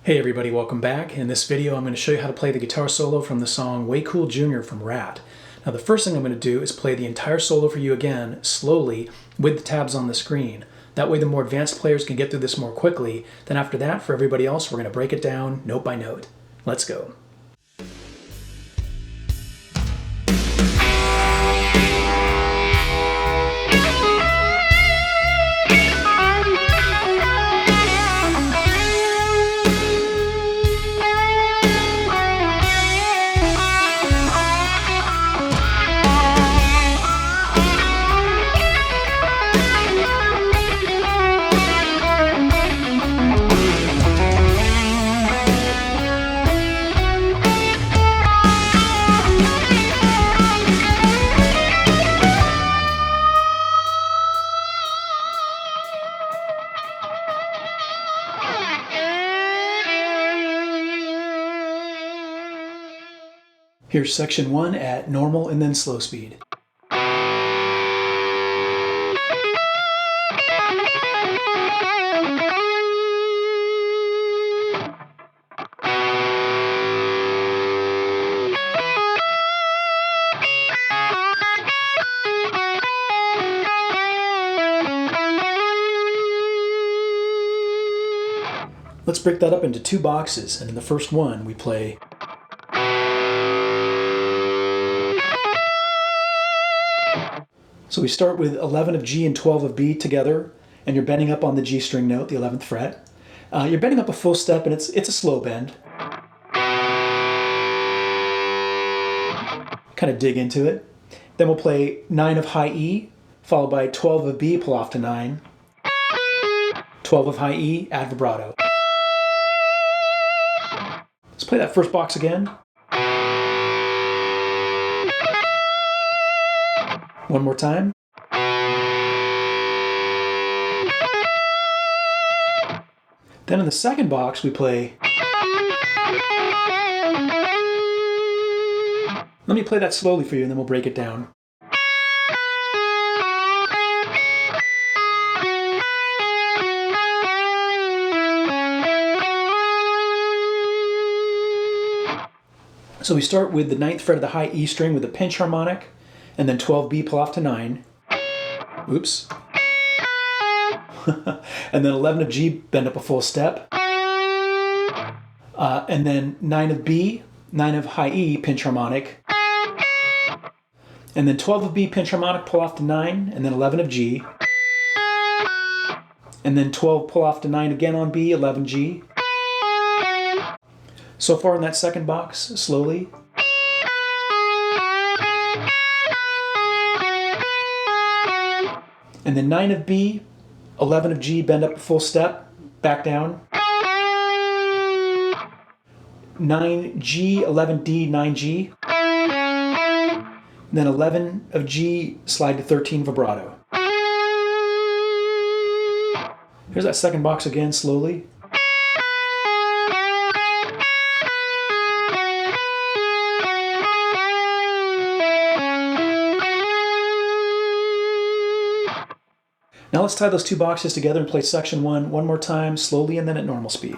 Hey everybody, welcome back. In this video I'm going to show you how to play the guitar solo from the song Way Cool Jr. from RATT. Now the first thing I'm going to do is play the entire solo for you again, slowly, with the tabs on the screen. That way the more advanced players can get through this more quickly. Then after that, for everybody else, we're going to break it down note by note. Let's go. Here's section 1 at normal and then slow speed. Let's break that up into two boxes, and in the first one we play So we start with 11 of G and 12 of B together, and you're bending up on the G string note, the 11th fret. You're bending up a full step, and it's a slow bend. Kind of dig into it. Then we'll play 9 of high E, followed by 12 of B, pull off to 9. 12 of high E, add vibrato. Let's play that first box again. One more time. Then in the second box we play. Let me play that slowly for you and then we'll break it down. So we start with the 9th fret of the high E string with a pinch harmonic, and then 12B, pull off to 9. Oops. And then 11 of G, bend up a full step. And then 9 of B, 9 of high E, pinch harmonic. And then 12 of B, pinch harmonic, pull off to 9, and then 11 of G. And then 12, pull off to 9 again on B, 11 G. So far in that second box, slowly. And then 9 of B, 11 of G, bend up a full step, back down. 9G, 11D, 9G. Then 11 of G, slide to 13, vibrato. Here's that second box again, slowly. Now let's tie those two boxes together and play section 1 one more time, slowly and then at normal speed.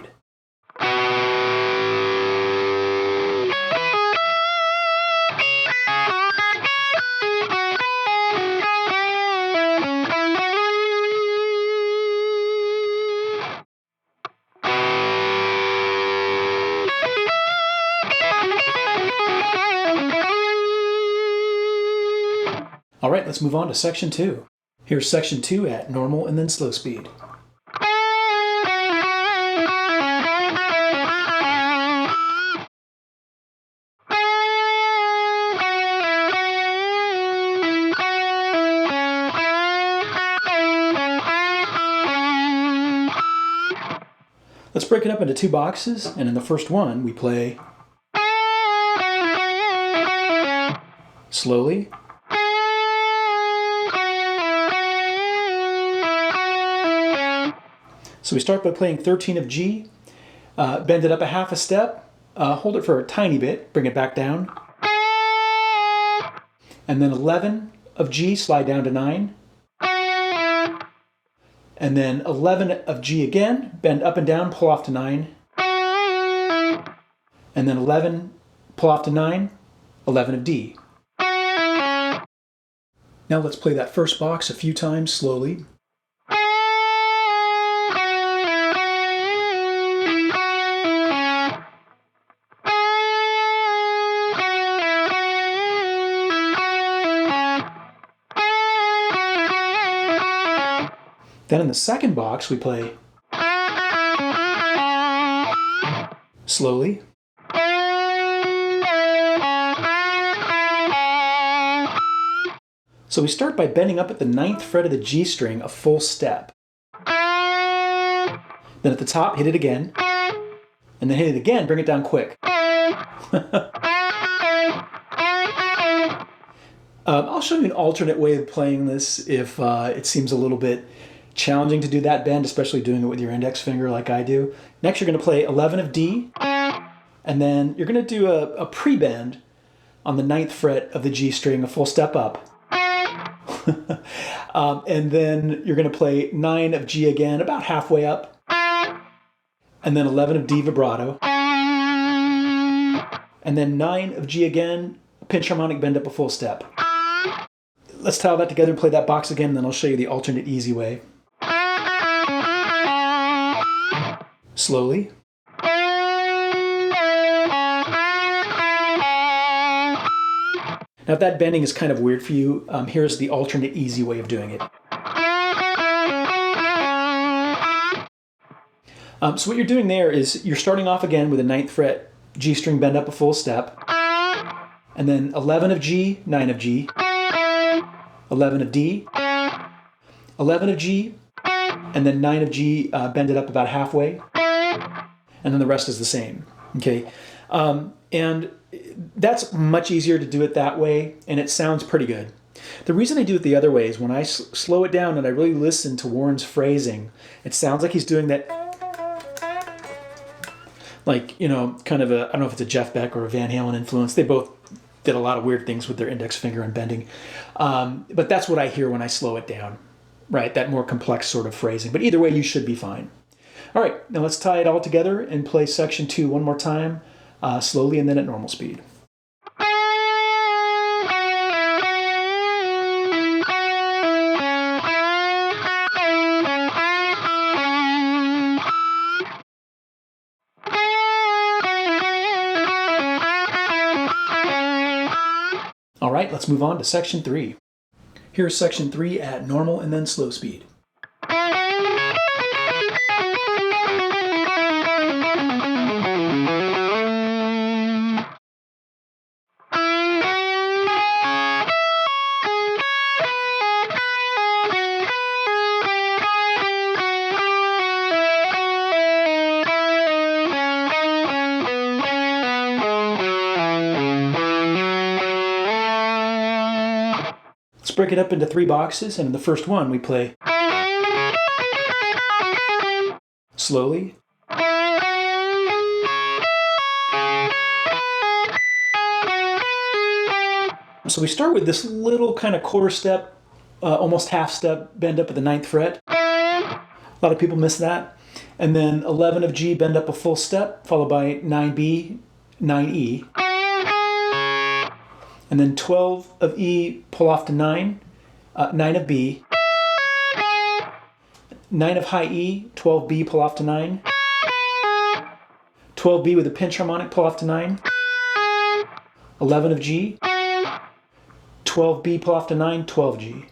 All right, let's move on to section 2. Here's section 2 at normal and then slow speed. Let's break it up into two boxes, and in the first one we play slowly. So we start by playing 13 of G, bend it up a half a step, hold it for a tiny bit, bring it back down. And then 11 of G, slide down to 9. And then 11 of G again, bend up and down, pull off to 9. and then 11, pull off to 9, 11 of D. Now let's play that first box a few times slowly. Then in the second box we play slowly. So we start by bending up at the 9th fret of the G string a full step. Then at the top, hit it again, and then hit it again, bring it down quick. I'll show you an alternate way of playing this if it seems a little bit challenging to do that bend, especially doing it with your index finger like I do. Next you're going to play 11 of D, and then you're going to do a pre-bend on the 9th fret of the G string, a full step up. And then you're going to play 9 of G again, about halfway up, and then 11 of D vibrato, and then 9 of G again, pinch harmonic bend up a full step. Let's tie all that together and play that box again, and then I'll show you the alternate easy way. Slowly. Now if that bending is kind of weird for you, here's the alternate easy way of doing it. So what you're doing there is you're starting off again with a 9th fret G string bend up a full step, and then 11 of G, 9 of G, 11 of D, 11 of G, and then 9 of G, bend it up about halfway, and then the rest is the same. Okay, and that's much easier to do it that way, and it sounds pretty good. The reason I do it the other way is when I slow it down and I really listen to Warren's phrasing, it sounds like he's doing that, like, you know, kind of a, I don't know if it's a Jeff Beck or a Van Halen influence. They both did a lot of weird things with their index finger and bending. But that's what I hear when I slow it down, right? That more complex sort of phrasing. But either way, you should be fine. All right, now let's tie it all together and play section 2 one more time, slowly and then at normal speed. All right, let's move on to section 3. Here's section 3 at normal and then slow speed. Let's break it up into 3 boxes, and in the first one we play slowly, so we start with this little kind of quarter step, almost half step bend up at the 9th fret. A lot of people miss that. And then 11 of G, bend up a full step, followed by 9B, 9E. And then 12 of E, pull off to 9, 9 of B, 9 of high E, 12B, pull off to 9, 12B with a pinch harmonic, pull off to 9, 11 of G, 12B, pull off to 9, 12G.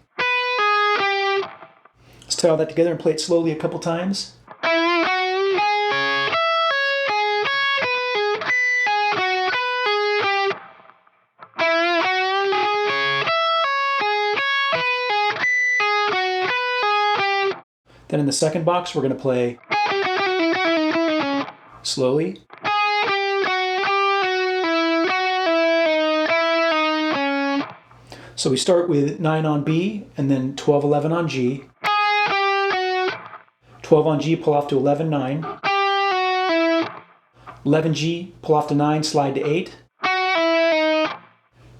Let's tie all that together and play it slowly a couple times. Then in the second box, we're going to play slowly. So we start with 9 on B, and then 12, 11 on G. 12 on G, pull off to 11, 9. 11G, pull off to 9, slide to 8.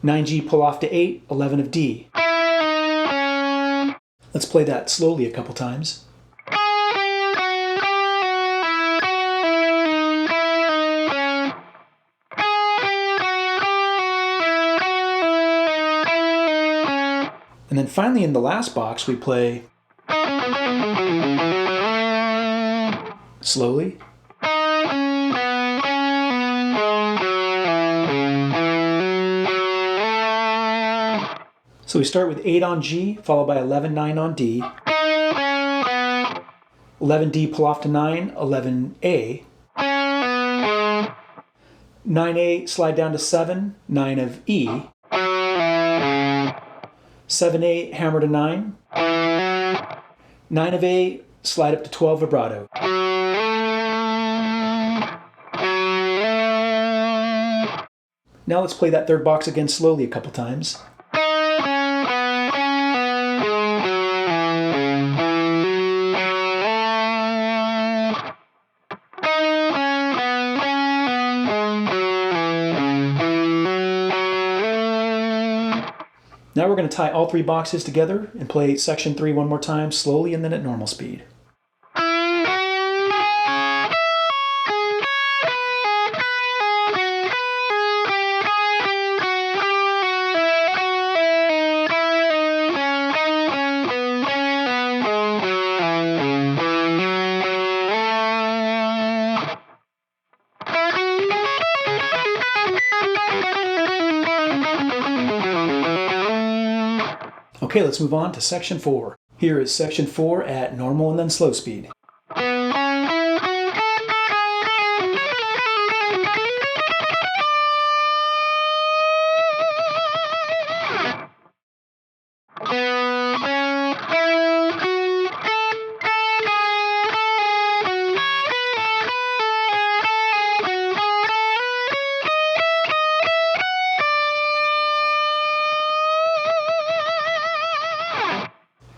9G, pull off to 8, 11 of D. Let's play that slowly a couple times. And then finally in the last box we play slowly. So we start with 8 on G, followed by 11-9 on D, 11D pull off to 9, 11A, 9A slide down to 7, 9 of E, 7A hammer to 9, 9 of A slide up to 12 vibrato. Now let's play that third box again slowly a couple times. Now we're going to tie all 3 boxes together and play section 3 one more time, slowly and then at normal speed. Okay, let's move on to section 4. Here is section 4 at normal and then slow speed.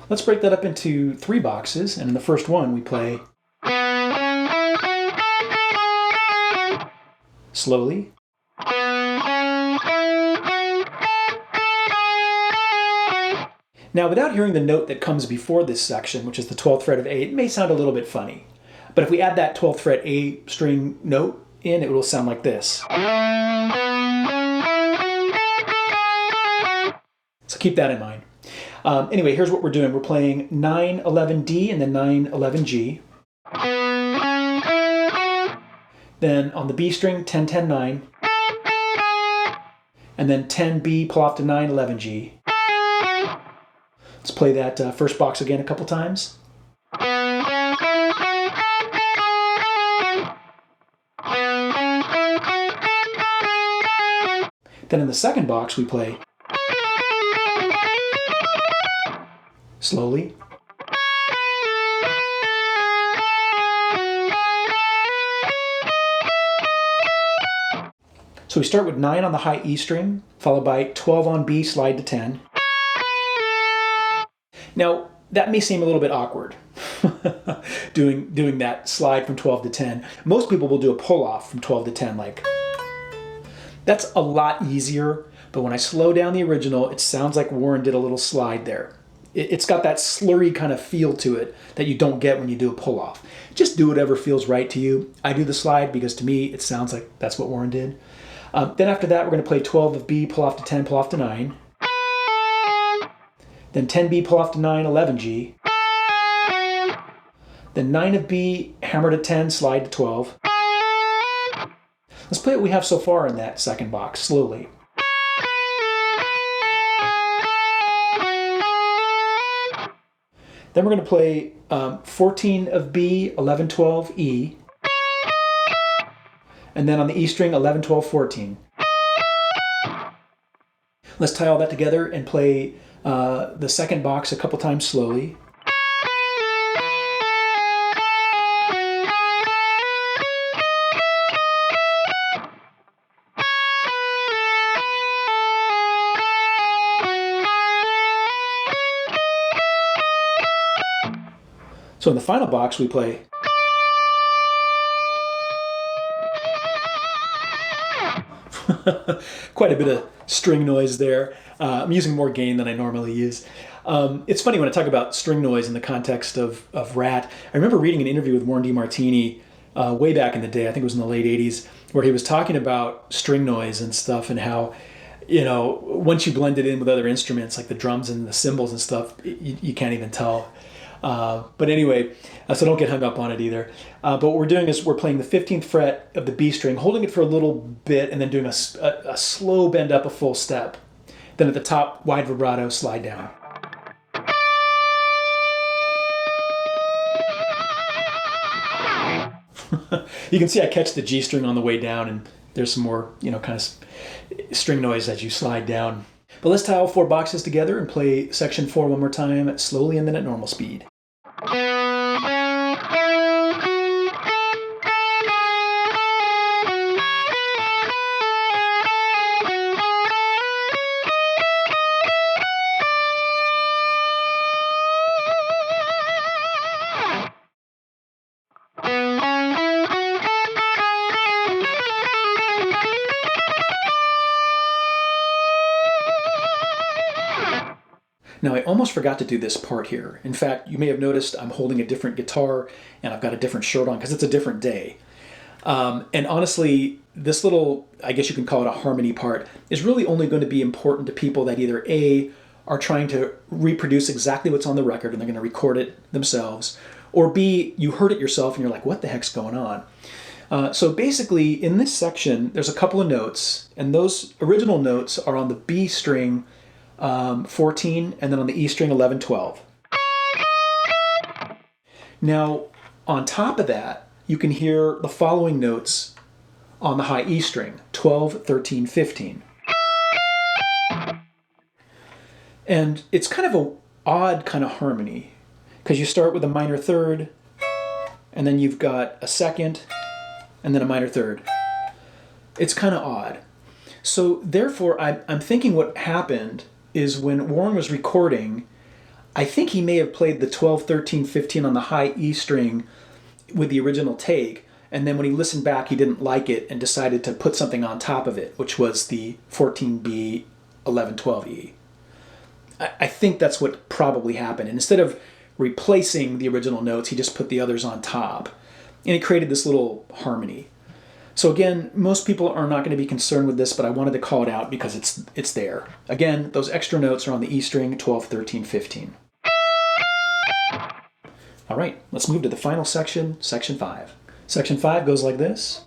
Let's break that up into 3 boxes, and in the first one we play slowly, now without hearing the note that comes before this section, which is the 12th fret of A, it may sound a little bit funny, but if we add that 12th fret A string note in, it will sound like this. So keep that in mind. Anyway, here's what we're doing. We're playing 9-11D and then 9-11G. Then on the B string, 10-10-9. And then 10B pull off to 9-11G. Let's play that first box again a couple times. Then in the second box, we play slowly. So we start with 9 on the high E string, followed by 12 on B, slide to 10. Now, that may seem a little bit awkward, doing that slide from 12 to 10. Most people will do a pull-off from 12 to 10, like. That's a lot easier, but when I slow down the original, it sounds like Warren did a little slide there. It's got that slurry kind of feel to it that you don't get when you do a pull-off. Just do whatever feels right to you. I do the slide because to me it sounds like that's what Warren did. Then after that we're going to play 12 of B, pull off to 10, pull off to 9. Then 10B, pull off to 9, 11G. Then 9 of B, hammer to 10, slide to 12. Let's play what we have so far in that second box, slowly. Then we're going to play 14 of B, 11, 12, E. And then on the E string, 11, 12, 14. Let's tie all that together and play the second box a couple times slowly. So in the final box, we play quite a bit of string noise there. I'm using more gain than I normally use. It's funny when I talk about string noise in the context of RATT. I remember reading an interview with Warren DeMartini way back in the day, I think it was in the late 80s, where he was talking about string noise and stuff and how you know, once you blend it in with other instruments like the drums and the cymbals and stuff, you can't even tell. But anyway, so don't get hung up on it either. But what we're doing is we're playing the 15th fret of the B string, holding it for a little bit, and then doing a slow bend up a full step. Then at the top, wide vibrato, slide down. You can see I catch the G string on the way down, and there's some more, you know, kind of string noise as you slide down. But let's tie all 4 boxes together and play section 4 one more time, slowly and then at normal speed. Now, I almost forgot to do this part here. In fact, you may have noticed I'm holding a different guitar and I've got a different shirt on because it's a different day. And honestly, this little, I guess you can call it a harmony part, is really only going to be important to people that either A, are trying to reproduce exactly what's on the record and they're going to record it themselves, or B, you heard it yourself and you're like, what the heck's going on? So basically, in this section, there's a couple of notes, and those original notes are on the B string 14, and then on the E string 11, 12. Now, on top of that, you can hear the following notes on the high E string, 12, 13, 15. And it's kind of an odd kind of harmony, because you start with a minor third, and then you've got a second, and then a minor third. It's kind of odd. So therefore, I'm thinking what happened is when Warren was recording, I think he may have played the 12, 13, 15 on the high E string with the original take, and then when he listened back, he didn't like it and decided to put something on top of it, which was the 14B, 11, 12E. I think that's what probably happened. And instead of replacing the original notes, he just put the others on top. And it created this little harmony. So again, most people are not going to be concerned with this, but I wanted to call it out because it's there. Again, those extra notes are on the E string, 12, 13, 15. All right, let's move to the final section, section 5. Section 5 goes like this.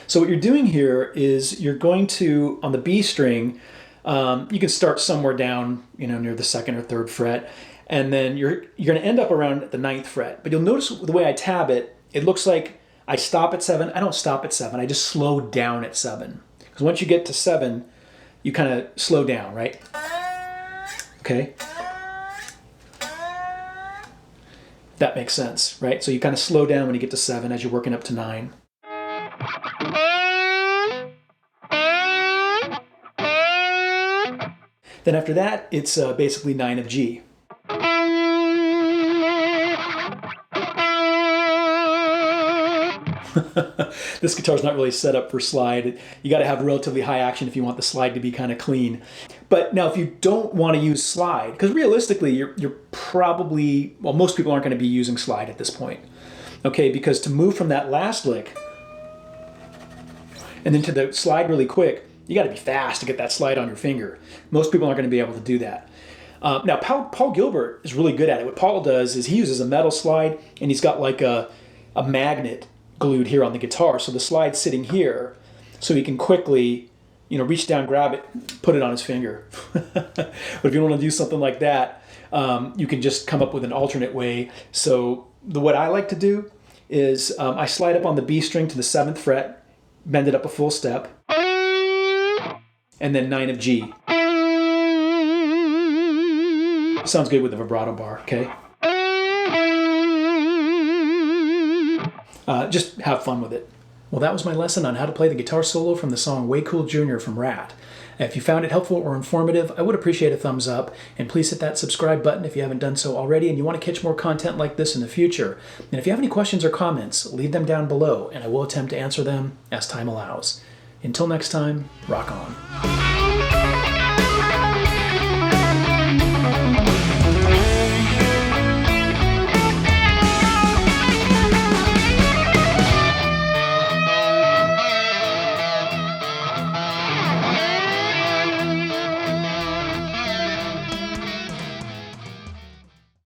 So what you're doing here is you're going to, on the B string, you can start somewhere down, you know, near the 2nd or 3rd fret, and then you're going to end up around the 9th fret. But you'll notice the way I tab it, it looks like I stop at 7. I don't stop at 7. I just slow down at 7. Because once you get to 7, you kind of slow down, right? Okay? That makes sense, right? So you kind of slow down when you get to 7 as you're working up to 9. Then after that, it's basically 9 of G. This guitar's not really set up for slide. You got to have relatively high action if you want the slide to be kind of clean. But now if you don't want to use slide, because realistically you're probably, well, most people aren't going to be using slide at this point. Okay, because to move from that last lick and then to the slide really quick, you got to be fast to get that slide on your finger. Most people aren't going to be able to do that. Now, Paul Gilbert is really good at it. What Paul does is he uses a metal slide, and he's got like a magnet glued here on the guitar. So the slide's sitting here, so he can quickly, you know, reach down, grab it, put it on his finger. But if you want to do something like that, you can just come up with an alternate way. So what I like to do is I slide up on the B string to the 7th fret, bend it up a full step, and then 9 of G. Sounds good with the vibrato bar, okay? Just have fun with it. Well, that was my lesson on how to play the guitar solo from the song Way Cool Jr. from RATT. If you found it helpful or informative, I would appreciate a thumbs up, and please hit that subscribe button if you haven't done so already and you want to catch more content like this in the future. And if you have any questions or comments, leave them down below, and I will attempt to answer them as time allows. Until next time, rock on.